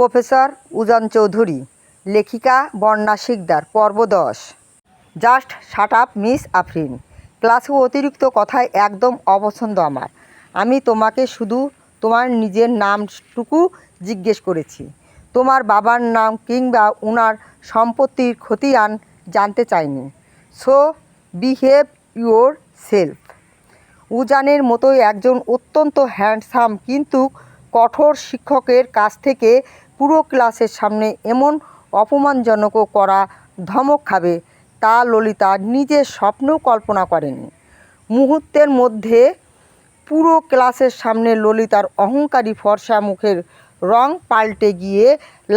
Professor উজান চৌধুরী, লেখিকা বর্ণা শিকদার। পর্ব 10। Just shut up miss Afrin. ক্লাসে অতিরিক্ত কথায় একদম অপছন্দ আমার। আমি তোমাকে শুধু তোমার নিজের নামটুকু জিজ্ঞেস করেছি। তোমার বাবার নাম কিংবা ওনার সম্পত্তির খতিয়ান জানতে চাইনি। So behave yourself. উজানের মতোই একজন অত্যন্ত হ্যান্ডসাম কিন্তু কঠোর শিক্ষকের কাছ থেকে পুরো ক্লাসের সামনে এমন অপমানজনক করা ধমক খাবে তা ললিতা নিজের স্বপ্নেও কল্পনা করেনি। মুহূর্তের মধ্যে পুরো ক্লাসের সামনে ললিতার অহংকারী ফর্সা মুখের রং পাল্টে গিয়ে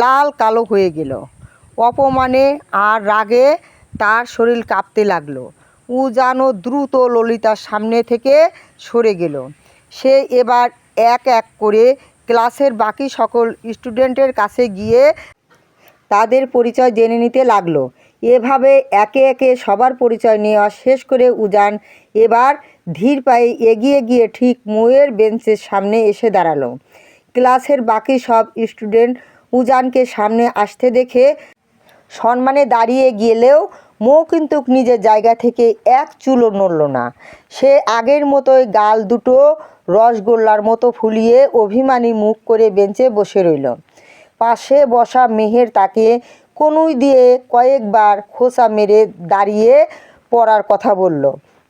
লাল কালো হয়ে গেল। অপমানে আর রাগে তার শরীর কাঁপতে লাগলো। উজানও দ্রুত ললিতার সামনে থেকে সরে গেল। সে এবার এক এক করে ক্লাসের বাকি সকল স্টুডেন্টের কাছে গিয়ে তাদের পরিচয় জেনে নিতে লাগলো। এভাবে একে একে সবার পরিচয় নেওয়া শেষ করে উজান এবার ধীর পায়ে এগিয়ে গিয়ে ঠিক মৌয়ের বেঞ্চের সামনে এসে দাঁড়ালো। ক্লাসের বাকি সব স্টুডেন্ট উজানকে সামনে আসতে দেখে সম্মানে দাঁড়িয়ে গেলেও মৌ কিন্তু নিজের জায়গা থেকে এক চুলও নড়ল না। সে আগের মতোই গাল দুটো রসগোল্লার মতো ফুলিয়ে অভিমানী মুখ করে বেঞ্চে বসে রইল। পাশে বসা মেহের তাকে কনুই দিয়ে কয়েকবার খোঁচা মেরে দাঁড়িয়ে পড়ার কথা বলল।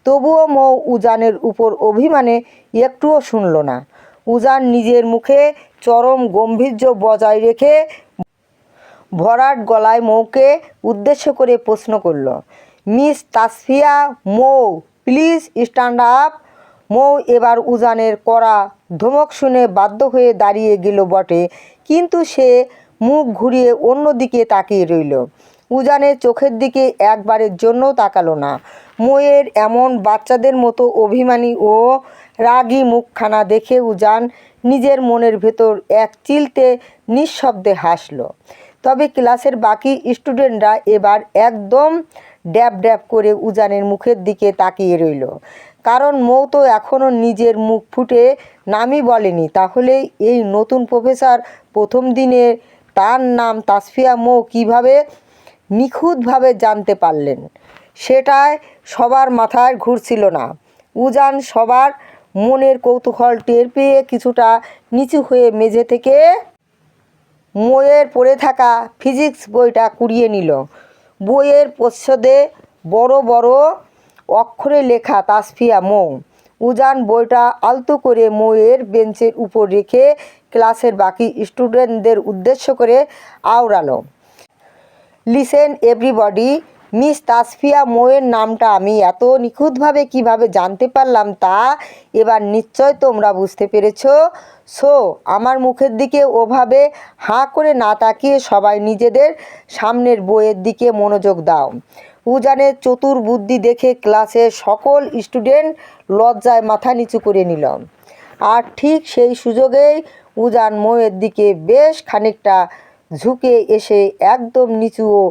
তবুও মৌ উজানের উপর অভিমানে একটুও শুনল না। উজান নিজের মুখে চরম গম্ভীর্য বজায় রেখে ভরাট গলায় মৌকে উদ্দেশ্য করে প্রশ্ন করল, miss Tasfia Mou, please stand up. Mou এবার উজানের কড়া ধমক শুনে বাধ্য হয়ে দাঁড়িয়ে গেল বটে, কিন্তু সে মুখ ঘুরিয়ে অন্যদিকে তাকিয়ে রইল। উজানের চোখের দিকে একবারের জন্যও তাকালো না। মৌয়ের এমন বাচ্চাদের মতো অভিমানী ও রাগী মুখখানা দেখে উজান নিজের মনের ভেতর এক চিলতে নিঃশব্দে হাসল। তবে ক্লাসের বাকি স্টুডেন্টরা এবার একদম ড্যাব ড্যাব করে উজানের মুখের দিকে তাকিয়ে রইল। কারণ মৌ তো এখনও নিজের মুখ ফুটে নামই বলেনি। তাহলে এই নতুন প্রফেসর প্রথম দিনে তার নাম তাসফিয়া মৌ কীভাবে নিখুঁতভাবে জানতে পারলেন, সেটাই সবার মাথায় ঘুরছিল না। উজান সবার মনের কৌতূহল টের পেয়ে কিছুটা নিচু হয়ে মেঝে থেকে মৌয়ের পড়ে থাকা ফিজিক্স বইটা কুড়িয়ে নিল। বইয়ের প্রচ্ছদে বড় বড় অক্ষরে লেখা তাসফিয়া মৌ। উজান বইটা আলতো করে মৌয়ের বেঞ্চের উপর রেখে ক্লাসের বাকি স্টুডেন্টদের উদ্দেশ্য করে আওড়ালো, লিসেন এভরিবডি, মিস তাসফিয়া মৌয়ের নামটা আমি এত নিখুঁতভাবে কিভাবে জানতে পারলাম তা এবার নিশ্চয় তোমরা বুঝতে পেরেছ। সো আমার মুখের দিকে ওভাবে হাঁ করে না তাকিয়ে সবাই নিজেদের সামনের বইয়ের দিকে মনোযোগ দাও। উজানের চতুর বুদ্ধি দেখে ক্লাসের সকল স্টুডেন্ট লজ্জায় মাথা নিচু করে নিল। আর ঠিক সেই সুযোগেই উজান মৌয়ের দিকে বেশ খানিকটা ঝুঁকে এসে একদম নিচু ও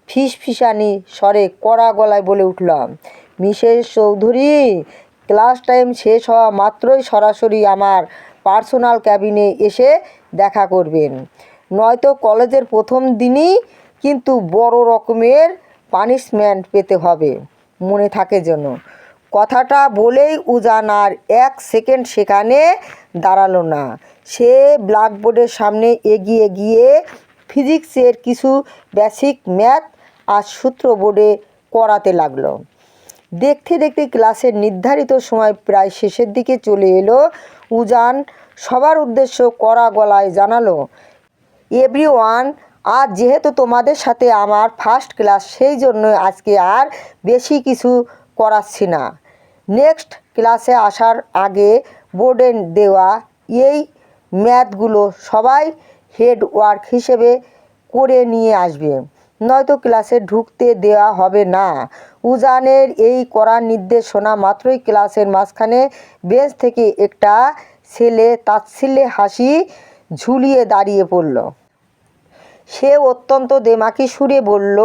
ফিসফিসানি স্বরে কড়া গলায় বলে উঠল, মিসেস চৌধুরী, ক্লাস টাইম শেষ হওয়া মাত্রই সরাসরি আমার পার্সোনাল ক্যাবিনে এসে দেখা করবেন, নয়তো কলেজের প্রথম দিনই কিন্তু বড় রকমের পানিশমেন্ট পেতে হবে, মনে থাকে যেন। কথাটা বলেই উজান আর এক সেকেন্ড সেখানে দাঁড়ালো না। সে ব্ল্যাকবোর্ডের সামনে এগিয়ে গিয়ে ফিজিক্সের কিছু বেসিক ম্যাথ আর সূত্র বোর্ডে করাতে লাগলো। দেখতে দেখতে ক্লাসের নির্ধারিত সময় প্রায় শেষের দিকে চলে এলো। উজান সবার উদ্দেশ্য কড়া গলায় জানালো, এভরিওয়ান, আজ যেহেতু তোমাদের সাথে আমার ফার্স্ট ক্লাস, সেই জন্য আজকে আর বেশি কিছু করাচ্ছি না। নেক্সট ক্লাসে আসার আগে বোর্ডে দেওয়া এই ম্যাথগুলো সবাই হেড ওয়ার্ক হিসেবে করে নিয়ে আসবে, নয়তো ক্লাসে ঢুকতে দেওয়া হবে না। উজানের এই কড়া নির্দেশ শোনা মাত্রই ক্লাসের মাঝখানে বেঞ্চ থেকে একটা ছেলে তাচ্ছিল্যে হাসি ঝুলিয়ে দাঁড়িয়ে পড়ল। সে অত্যন্ত দেমাকি সুরে বলল,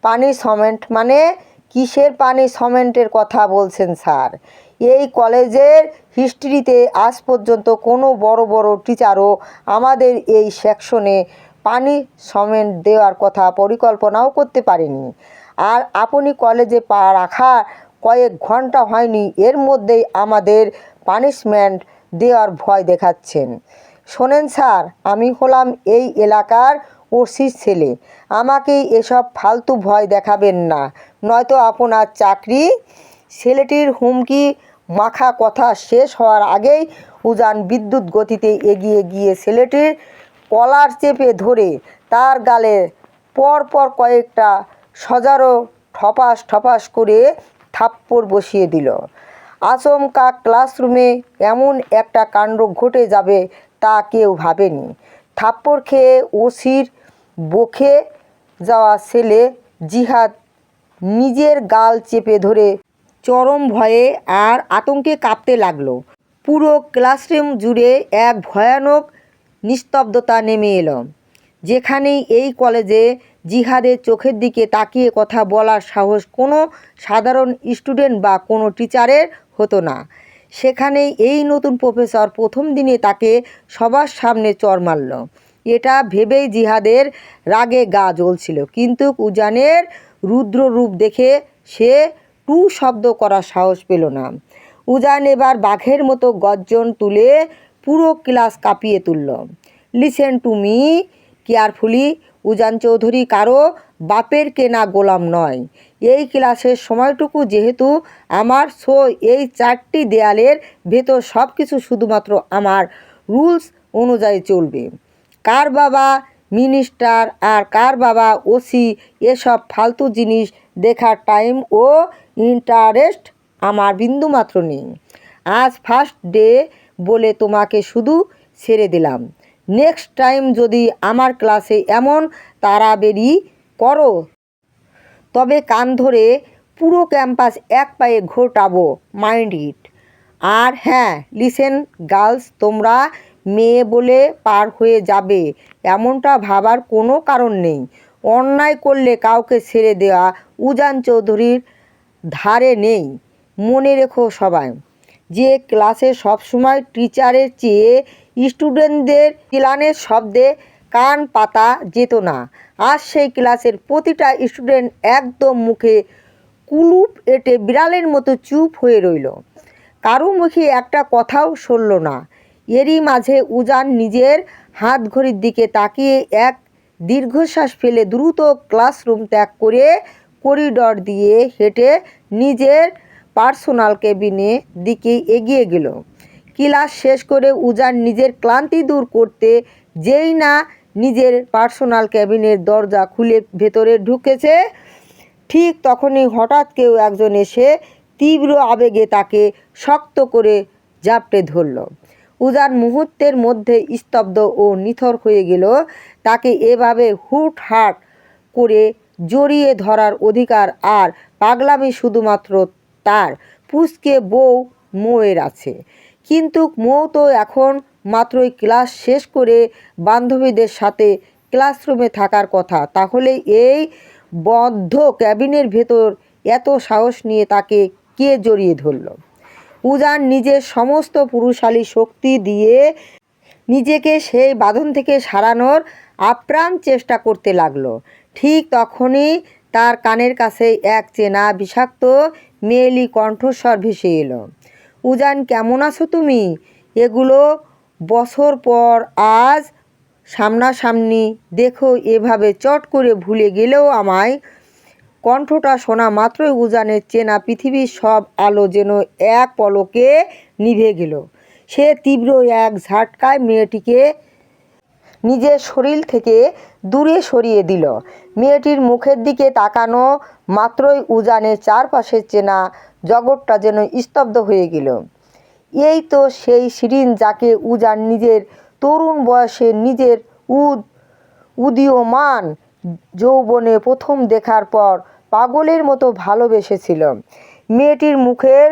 পানিশমেন্ট মানে? কিসের পানিশমেন্টের কথা বলছেন স্যার? এই কলেজের হিস্ট্রিতে আজ পর্যন্ত কোনো বড় বড় টিচারও আমাদের এই সেকশনে পানিশমেন্ট দেওয়ার কথা পরিকল্পনাও করতে পারিনি। আর আপনি কলেজে পা রাখার কয়েক ঘন্টা হয়নি, এর মধ্যেই আমাদের পানিশমেন্ট দেওয়ার ভয় দেখাচ্ছেন। শোনেন স্যার, আমি হলাম এই এলাকার ওসির ছেলে। আমাকেই এসব ফালতু ভয় দেখাবেন না, নয়তো আপনার চাকরি। ছেলেটির হুমকি মাখা কথা শেষ হওয়ার আগেই উজান বিদ্যুৎ গতিতে এগিয়ে গিয়ে ছেলেটির কলার চেপে ধরে তার গালে পরপর কয়েকটা সজারো ঠপাস ঠপাস করে থাপ্পড় বসিয়ে দিল। আচমকা ক্লাসরুমে এমন একটা কাণ্ড ঘটে যাবে তা কেউ ভাবেনি। থাপ্পড় খেয়ে ওসির বকে যাওয়া ছেলে জিহাদ নিজের গাল চেপে ধরে চরম ভয়ে আর আতঙ্কে কাঁপতে লাগলো। পুরো ক্লাসরুম জুড়ে এক ভয়ানক নিস্তব্ধতা নেমে এলো। যেখানেই এই কলেজে জিহাদের চোখের দিকে তাকিয়ে কথা বলার সাহস কোনো সাধারণ স্টুডেন্ট বা কোনো টিচারের হতো না, সেখানেই এই নতুন প্রফেসর প্রথম দিনে তাকে সবার সামনে চড় মারল। এটা ভেবেই জিহাদের রাগে গা জ্বলছিল, কিন্তু উজানের রুদ্র রূপ দেখে সে টু শব্দ করার সাহস পেল না। উজান এবার বাঘের মতো গর্জন তুলে পুরো ক্লাস কাঁপিয়ে তুলল। লিসেন টু মি কেয়ারফুলি, উজান চৌধুরী কারো বাপের কেনা গোলাম নয়। এই ক্লাসের সময়টুকু যেহেতু আমার, সো এই চারটি দেয়ালের ভেতর সব কিছু শুধুমাত্র আমার রুলস অনুযায়ী চলবে। কার বাবা মিনিস্টার আর কার বাবা ওসি এসব ফালতু জিনিস দেখার টাইম ও ইন্টারেস্ট আমার বিন্দুমাত্র নেই। আজ ফার্স্ট ডে বলে তোমাকে শুধু ছেড়ে দিলাম। নেক্সট টাইম যদি আমার ক্লাসে এমন তাড়াবেড়ি করো তবে কান ধরে পুরো ক্যাম্পাস এক পায়ে ঘোটাবো, মাইন্ড ইট। আর হ্যাঁ, লিসেন গার্লস, তোমরা মেয়ে বলে পার হয়ে যাবে এমনটা ভাবার কোনো কারণ নেই। অন্যায় করলে কাউকে ছেড়ে দেওয়া উজান চৌধুরীর ধারে নেই। মনে রেখো সবাই, যে ক্লাসে সবসময় টিচারের চেয়ে স্টুডেন্টদের চিল্লানের শব্দে কান পাতা যেত না, আজ সেই ক্লাসের প্রতিটা স্টুডেন্ট একদম মুখে কুলুপ এঁটে বিড়ালের মতো চুপ হয়ে রইল। কারো মুখে একটা কথাও সরল না। এরই মাঝে উজান নিজের হাত ঘড়ির দিকে তাকিয়ে এক দীর্ঘশ্বাস ফেলে দ্রুত ক্লাসরুম ত্যাগ করে করিডর দিয়ে হেঁটে নিজের পার্সোনাল কেবিনের দিকে এগিয়ে গেল। ক্লাস শেষ করে উজান নিজের ক্লান্তি দূর করতে যেই না নিজের পার্সোনাল কেবিনের দরজা খুলে ভেতরে ঢুকেছে, ঠিক তখনই হঠাৎ কেউ একজন এসে তীব্র আবেগে তাকে শক্ত করে জাপটে ধরল। উজান মুহূর্তের মধ্যে স্তব্ধ ও নিথর হয়ে গেল। তাকে এভাবে হুটহাট করে জড়িয়ে ধরার অধিকার আর পাগলামি শুধুমাত্র তার পুচকে বউ মৌয়ের আছে। কিন্তু মৌ তো এখন মাত্রই ক্লাস শেষ করে বান্ধবীদের সাথে ক্লাসরুমে থাকার কথা, তাহলে এই বদ্ধ ক্যাবিনের ভেতর এত সাহস নিয়ে তাকে কে জড়িয়ে ধরল? উজান নিজের সমস্ত পুরুষালী শক্তি দিয়ে নিজেকে সেই বাঁধন থেকে সারানোর আপ্রাণ চেষ্টা করতে লাগলো। ঠিক তখনই তার কানের কাছে এক চেনা বিষাক্ত মেয়েলি কণ্ঠস্বর ভেসে এলো। উজান, কেমন আছো তুমি? এগুলো বছর পর আজ সামনাসামনি দেখো, এভাবে চট করে ভুলে গেলেও আমায়। কণ্ঠটা শোনা মাত্রই উজানের চেনা পৃথিবীর সব আলো যেন এক পলকে নিভে গেল। সে তীব্র এক ঝাটকায় মেয়েটিকে নিজের শরীর থেকে দূরে সরিয়ে দিল। মেয়েটির মুখের দিকে তাকানো মাত্রই উজানের চারপাশের চেনা জগৎটা যেন স্তব্ধ হয়ে গেল। এই তো সেই শিরিন যাকে উজান নিজের তরুণ বয়সে নিজের উদীয়মান যৌবনে প্রথম দেখার পর পাগলের মতো ভালোবেসেছিল। মেয়েটির মুখের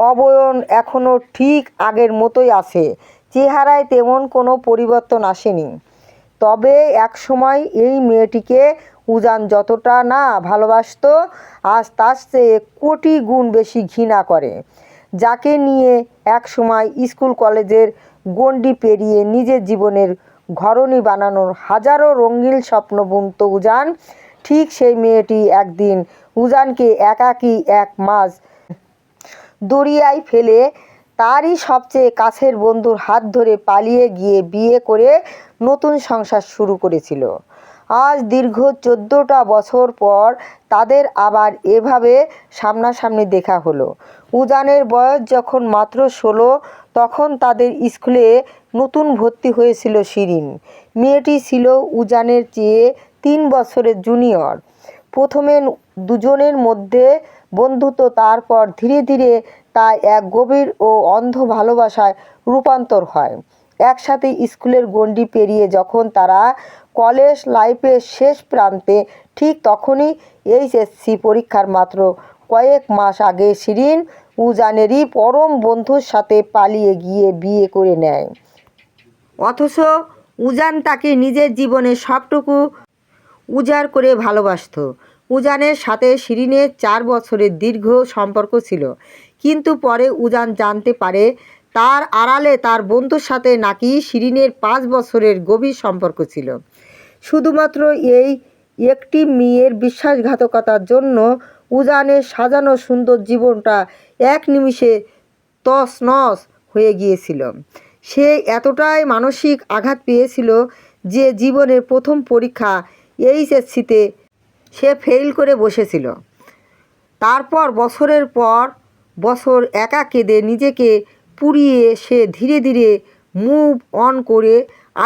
অবয়ব এখনও ঠিক আগের মতোই আছে, চেহারায় তেমন কোনো পরিবর্তন আসেনি। তবে একসময় এই মেয়েটিকে উজান যতটা না ভালোবাসত, আজ তার চেয়ে কোটি গুণ বেশি ঘৃণা করে। যাকে নিয়ে একসময় স্কুল কলেজের গণ্ডি পেরিয়ে নিজের জীবনের ঘরণী বানানোর হাজারো রঙিন স্বপ্ন বুনত উজান। ঠিক সেই মেয়েটি একদিন উজানকে একাকী এক মাছ দরিয়ায় ফেলে তারই সবচেয়ে কাছের বন্ধুর হাত ধরে পালিয়ে গিয়ে বিয়ে করে নতুন সংসার শুরু করেছিল। আজ দীর্ঘ 14টা বছর পর তাদের আবার এভাবে সামনাসামনি দেখা হলো। উজানের বয়স যখন মাত্র 16, তখন তাদের স্কুলে নতুন ভর্তি হয়েছিল শিরিন। মেয়েটি ছিল উজানের চেয়ে 3 বছরের জুনিয়র। প্রথমে দুজনের মধ্যে বন্ধুত্ব, তারপর ধীরে ধীরে তা এক গভীর ও অন্ধ ভালোবাসায় রূপান্তর হয়। একসাথে স্কুলের গণ্ডি পেরিয়ে যখন তারা কলেজ লাইফের শেষ প্রান্তে, ঠিক তখনই এইচএসসি পরীক্ষার মাত্র কয়েক মাস আগে শিরিন উজানেরই পরম বন্ধুর সাথে পালিয়ে গিয়ে বিয়ে করে নেয়। অথচ উজান তাকে নিজের জীবনের সবটুকু উজাড় করে ভালোবাসত। উজানের সাথে শিরিনের 4 বছরের দীর্ঘ সম্পর্ক ছিল, কিন্তু পরে উজান জানতে পারে তার আড়ালে তার বন্ধুর সাথে নাকি শিরিনের 5 বছরের গভীর সম্পর্ক ছিল। শুধুমাত্র এই একটি মেয়ের বিশ্বাসঘাতকতার জন্য উজানের সাজানো সুন্দর জীবনটা এক নিমিষে তছনছ হয়ে গিয়েছিল। সে এতটাই মানসিক আঘাত পেয়েছিল যে জীবনের প্রথম পরীক্ষা এইচএসসিতে সে ফেল করে বসেছিল। তারপর বছরের পর বছর একা কেঁদে নিজেকে পুড়িয়ে সে ধীরে ধীরে মুভ অন করে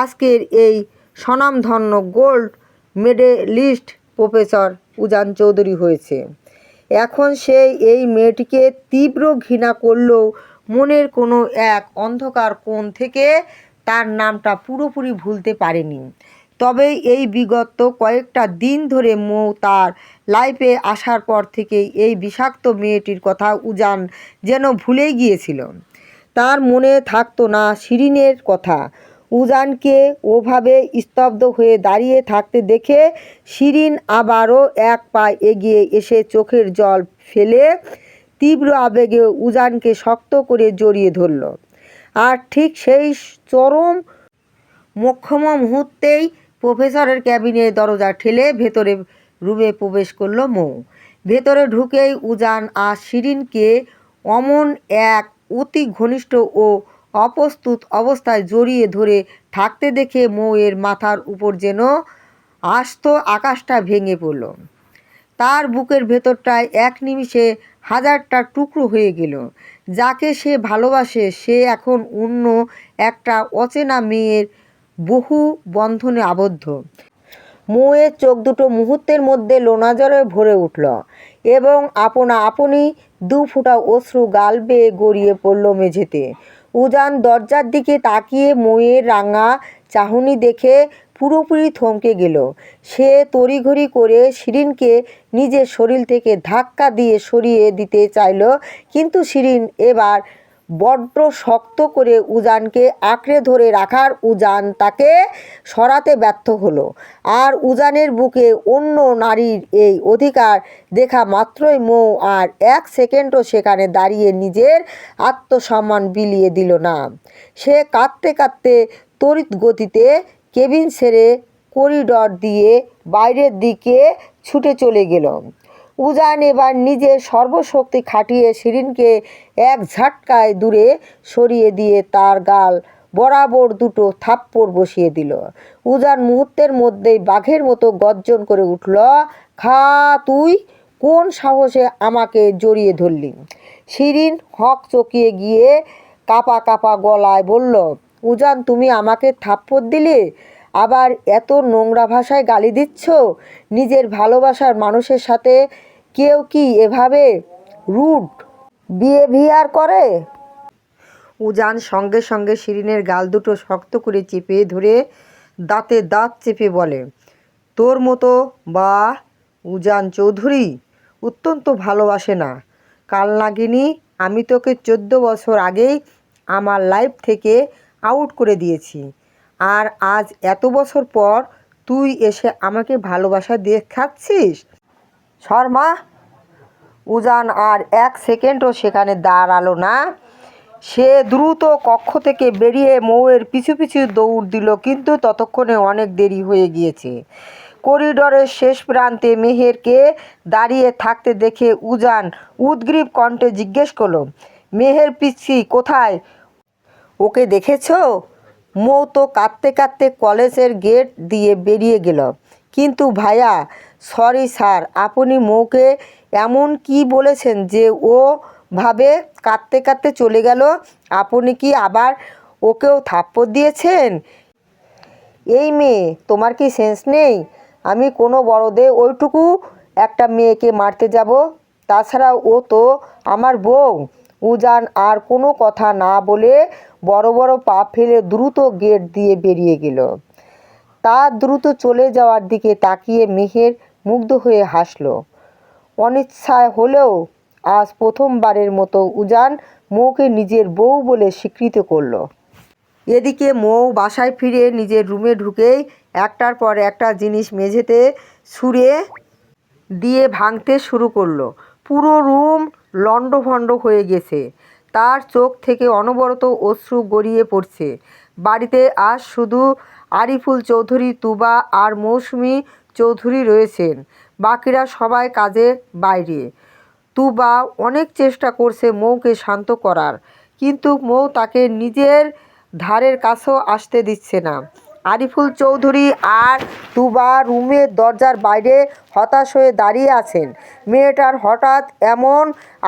আজকের এই স্বনামধন্য গোল্ড মেডেলিস্ট প্রফেসর উজান চৌধুরী হয়েছে। এখন সে এই মেয়েটিকে তীব্র ঘৃণা করলেও মনের কোনো এক অন্ধকার কোণ থেকে তার নামটা পুরোপুরি ভুলতে পারেনি। তবে এই বিগত কয়েকটা দিন ধরে মৌ তার লাইফে আসার পর থেকেই এই বিষাক্ত মেয়েটির কথা উজান যেন ভুলেই গিয়েছিল। তার মনে থাকতো না শিরিনের কথা। উজানকে ওভাবে স্তব্ধ হয়ে দাঁড়িয়ে থাকতে দেখে শিরিন আবারও এক পা এগিয়ে এসে চোখের জল ফেলে তীব্র আবেগে উজানকে শক্ত করে জড়িয়ে ধরল। আর ঠিক সেই চরম মোক্ষম মুহূর্তেই প্রফেসরের ক্যাবিনের দরজা ঠেলে ভেতরে রুমে প্রবেশ করল মৌ। ভেতরে ঢুকেই উজান আর শিরিনকে অমন এক অতি ঘনিষ্ঠ ও অপ্রস্তুত অবস্থায় জড়িয়ে ধরে থাকতে দেখে মৌয়ের মাথার উপর যেন আস্ত আকাশটা ভেঙে পড়ল। তার বুকের ভেতরটায় এক নিমিষে হাজারটা টুকরো হয়ে গেল। যাকে সে ভালোবাসে সে এখন অন্য একটা অচেনা মেয়ের বহু বন্ধনে আবদ্ধ। মৌয়ের চোখ দুটো মুহূর্তের মধ্যে লোনাজলে ভরে উঠল এবং আপনা আপনি 2 ফোঁটা অশ্রু গাল বেয়ে গড়িয়ে পড়ল মেঝেতে। উজান দরজার দিকে তাকিয়ে মৌয়ের রাঙা চাহনি দেখে পুরোপুরি থমকে গেল। সে তড়িঘড়ি করে শিরিনকে নিজের শরীর থেকে ধাক্কা দিয়ে সরিয়ে দিতে চাইল, কিন্তু শিরিন এবার বড্ড শক্ত করে উজানকে আঁকড়ে ধরে রাখার উজান তাকে সরাতে ব্যর্থ হলো। আর উজানের বুকে অন্য নারীর এই অধিকার দেখা মাত্রই মৌ আর 1 সেকেন্ডও সেখানে দাঁড়িয়ে নিজের আত্মসম্মান বিলিয়ে দিল না। সে কাঁদতে কাঁদতে তড়িৎ গতিতে কেবিন ছেড়ে করিডর দিয়ে বাইরের দিকে ছুটে চলে গেল। উজান এবার নিজের সর্বশক্তি খাটিয়ে শিরিনকে এক ঝটকায় দূরে সরিয়ে দিয়ে তার গাল বরাবর 2টো থাপ্পড় বসিয়ে দিল। উজান মুহূর্তের মধ্যেই বাঘের মতো গর্জন করে উঠল, খা তুই, কোন সাহসে আমাকে জড়িয়ে ধরলি? শিরিন হক চকিয়ে গিয়ে কাঁপা কাঁপা গলায় বলল, উজান তুমি আমাকে থাপ্পড় দিলে, আবার এত নোংরা ভাষায় গালি দিচ্ছ? নিজের ভালোবাসার মানুষের সাথে কেউ কি এভাবে রুড বিহেভিয়ার করে? উজান সঙ্গে সঙ্গে শিরিনের গাল দুটো শক্ত করে চেপে ধরে দাঁতে দাঁত চেপে বলে, তোর মতো বা উজান চৌধুরী অত্যন্ত ভালোবাসে না কাল নাগিনী। আমি তোকে 14 বছর আগেই আমার লাইফ থেকে আউট করে দিয়েছি, আর আজ এত বছর পর তুই এসে আমাকে ভালোবাসা দেখাচ্ছিস? শর্মা! উজান আর 1 সেকেন্ডও সেখানে দাঁড়ালো না। সে দ্রুত কক্ষ থেকে বেরিয়ে মৌয়ের পিছু পিছু দৌড় দিল, কিন্তু ততক্ষণে অনেক দেরি হয়ে গিয়েছে। করিডরের শেষ প্রান্তে মেহেরকে দাঁড়িয়ে থাকতে দেখে উজান উদগ্রীব কণ্ঠে জিজ্ঞেস করল, মেহের পিচ্ছি কোথায়? ওকে দেখেছ? মৌ তো কাঁদতে কাঁদতে কলেজের গেট দিয়ে বেরিয়ে গেল। কিন্তু ভাইয়া, সরি স্যার, আপনি মৌকে এমন কি বলেছেন যে ও ভাবে কাঁদতে কাঁদতে চলে গেল? আপনি কি আবার ওকেও থাপ্পড় দিয়েছেন? এই মেয়ে, তোমার কি সেন্স নেই? আমি কোনো বড়দের ওইটুকু একটা মেয়েকে মারতে যাব? তাছাড়া ও তো আমার বউ। উজান আর কোনো কথা না বলে বড় বড় পা ফেলে দ্রুত গেট দিয়ে বেরিয়ে গেল। তার দ্রুত চলে যাওয়ার দিকে তাকিয়ে মেহের মুগ্ধ হয়ে হাসল। অনিচ্ছায় হলেও আজ প্রথমবারের মতো উজান মৌকে নিজের বউ বলে স্বীকৃতি করল। এদিকে মৌ বাসায় ফিরে নিজের রুমে ঢুকেই একটার পর একটা জিনিস মেঝেতে ছুঁড়ে দিয়ে ভাঙতে শুরু করলো। পুরো রুম লণ্ডভণ্ড হয়ে গেছে। তার চোখ থেকে অনবরত অশ্রু গড়িয়ে পড়ছে। বাড়িতে আজ শুধু আরিফুল চৌধুরী, তুবা আর মৌসুমী চৌধুরী রয়েছেন। বাকিরা সবাই কাজে বাইরে। তুবা অনেক চেষ্টা করছে মৌকে শান্ত করার, কিন্তু মৌ তাকে নিজের ধারের কাছেও আসতে দিচ্ছে না। আরিফুল চৌধুরী আর তুবা রুমের দরজার বাইরে হতাশ হয়ে দাঁড়িয়ে আছেন। মেয়েটার হঠাৎ এমন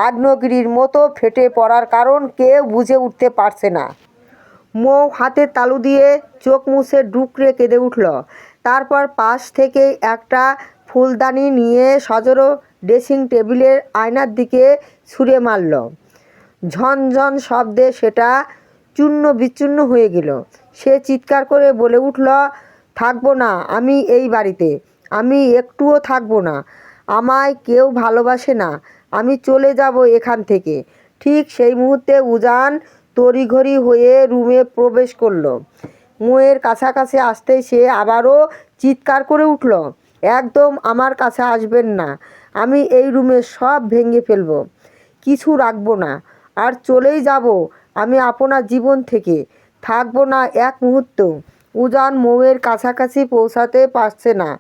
আগ্নেয়গিরির মতো ফেটে পড়ার কারণ কেউ বুঝে উঠতে পারছে না। মৌ হাতের তালু দিয়ে চোখ মুছে ডুকরে কেঁদে উঠল। তারপর পাশ থেকে একটা ফুলদানি নিয়ে সজোরে ড্রেসিং টেবিলের আয়নার দিকে ছুঁড়ে মারল। ঝনঝন শব্দে সেটা চূর্ণ বিচূর্ণ হয়ে গেল। সে চিৎকার করে বলে উঠল, থাকবো না আমি এই বাড়িতে, আমি একটুও থাকবো না। আমায় কেউ ভালোবাসে না, আমি চলে যাব এখান থেকে। ঠিক সেই মুহূর্তে উজান তড়িঘড়ি হয়ে রুমে প্রবেশ করলো। মৌয়ের কাছাকাছি আসতেই সে আবারও চিৎকার করে উঠল, একদম আমার কাছে আসবেন না, আমি এই রুমে সব ভেঙে ফেলবো, কিছু রাখবো না, আর চলেই যাব আমি আপনার জীবন থেকে, থাকবো না এক মুহূর্ত। উজান মৌয়ের কাছাকাছি পৌঁছাতে পারছে না,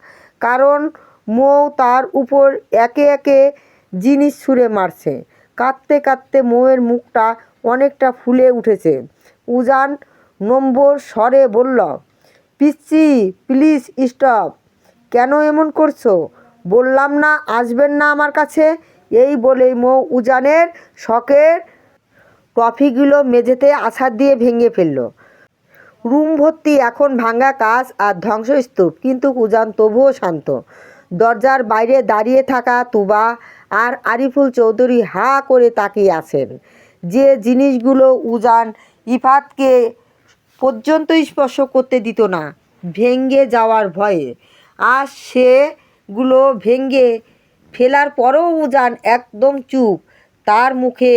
কারণ মৌ তার উপর একে একে জিনিস ছুঁড়ে মারছে। কাঁদতে কাঁদতে মৌয়ের মুখটা অনেকটা ফুলে উঠেছে। উজান নম্বর স্বরে বলল, পিচ্চি প্লিজ স্টপ, কেন এমন করছো? বললাম না আসবেন না আমার কাছে। এই বলেই মৌ উজানের শখের ট্রফিগুলো মেঝেতে আছাড় দিয়ে ভেঙে ফেলল। রুম ভর্তি এখন ভাঙা কাঁচ আর ধ্বংসস্তূপ, কিন্তু উজান তবুও শান্ত। দরজার বাইরে দাঁড়িয়ে থাকা তুবা আর আরিফুল চৌধুরী হাঁ করে তাকিয়ে আছেন। যে জিনিসগুলো উজান ইফাতকে পর্যন্ত স্পর্শ করতে দিত না ভেঙে যাওয়ার ভয়ে, আজ সেগুলো ভেঙে ফেলার পরেও উজান একদম চুপ। তার মুখে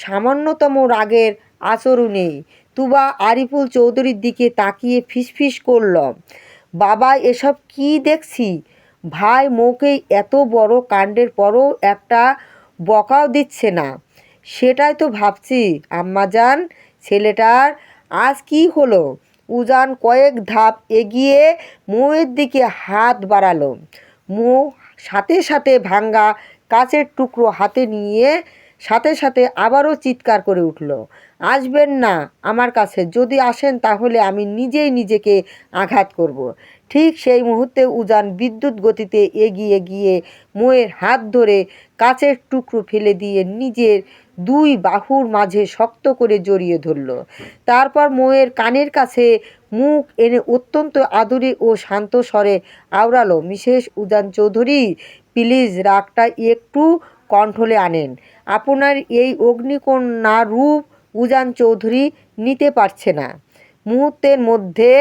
সামান্যতম রাগের আঁচড়ও নেই। তুবা আরিফুল চৌধুরীর দিকে তাকিয়ে ফিসফিস করল, বাবা এসব কি দেখছি? ভাই মৌকে এত বড় কাণ্ডের পরও একটা বকাও দিচ্ছে না। সেটাই তো ভাবছি আম্মাজান, ছেলেটার আজ কি হলো? উজান কয়েক ধাপ এগিয়ে মৌয়ের দিকে হাত বাড়ালো। মৌ সাথে সাথে ভাঙ্গা কাচের টুকরো হাতে নিয়ে সাথে সাথে আবারও চিৎকার করে উঠল, আসবেন না আমার কাছে, যদি আসেন তাহলে আমি নিজেই নিজেকে আঘাত করব। ঠিক সেই মুহূর্তে উজান বিদ্যুৎ গতিতে এগিয়ে গিয়ে মৌয়ের হাত ধরে কাচের টুকরো ফেলে দিয়ে নিজের দুই বাহুর মাঝে শক্ত করে জড়িয়ে ধরল। তারপর মৌয়ের কানের কাছে মুখ এনে অত্যন্ত আদুরে ও শান্ত স্বরে আওড়ালো, মিসেস উজান চৌধুরী, প্লিজ রাগটা একটু কন্ট্রোলে আনেন। আপনার এই অগ্নিকন্যা রূপ উজান চৌধুরী নিতে পারছে না। মুহূর্তের মধ্যে